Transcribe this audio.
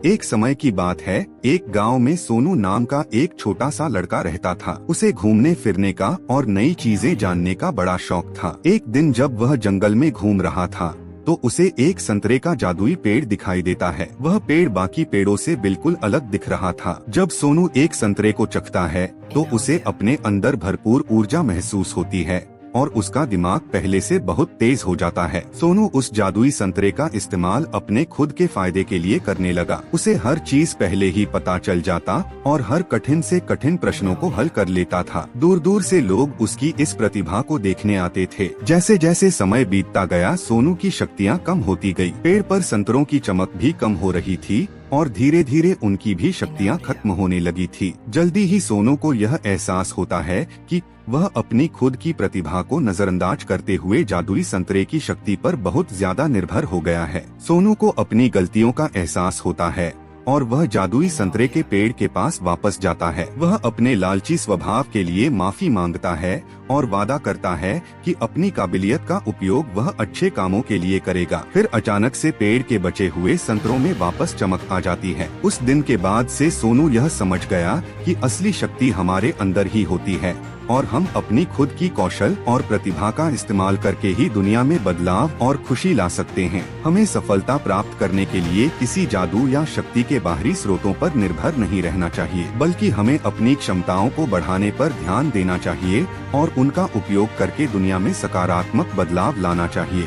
एक समय की बात है, एक गांव में सोनू नाम का एक छोटा सा लड़का रहता था। उसे घूमने फिरने का और नई चीजें जानने का बड़ा शौक था। एक दिन जब वह जंगल में घूम रहा था तो उसे एक संतरे का जादुई पेड़ दिखाई देता है। वह पेड़ बाकी पेड़ों से बिल्कुल अलग दिख रहा था। जब सोनू एक संतरे को चखता है तो उसे अपने अंदर भरपूर ऊर्जा महसूस होती है और उसका दिमाग पहले से बहुत तेज हो जाता है। सोनू उस जादुई संतरे का इस्तेमाल अपने खुद के फायदे के लिए करने लगा। उसे हर चीज पहले ही पता चल जाता और हर कठिन से कठिन प्रश्नों को हल कर लेता था। दूर दूर से लोग उसकी इस प्रतिभा को देखने आते थे। जैसे जैसे समय बीतता गया, सोनू की शक्तियाँ कम होती गयी। पेड़ पर संतरों की चमक भी कम हो रही थी और धीरे धीरे उनकी भी शक्तियाँ खत्म होने लगी थी। जल्दी ही सोनू को यह एहसास होता है कि वह अपनी खुद की प्रतिभा को नजरअंदाज करते हुए जादुई संतरे की शक्ति पर बहुत ज्यादा निर्भर हो गया है। सोनू को अपनी गलतियों का एहसास होता है और वह जादुई संतरे के पेड़ के पास वापस जाता है। वह अपने लालची स्वभाव के लिए माफी मांगता है और वादा करता है कि अपनी काबिलियत का उपयोग वह अच्छे कामों के लिए करेगा। फिर अचानक से पेड़ के बचे हुए संतरों में वापस चमक आ जाती है। उस दिन के बाद से सोनू यह समझ गया कि असली शक्ति हमारे अंदर ही होती है और हम अपनी खुद की कौशल और प्रतिभा का इस्तेमाल करके ही दुनिया में बदलाव और खुशी ला सकते हैं। हमें सफलता प्राप्त करने के लिए किसी जादू या शक्ति के बाहरी स्रोतों पर निर्भर नहीं रहना चाहिए, बल्कि हमें अपनी क्षमताओं को बढ़ाने पर ध्यान देना चाहिए और उनका उपयोग करके दुनिया में सकारात्मक बदलाव लाना चाहिए।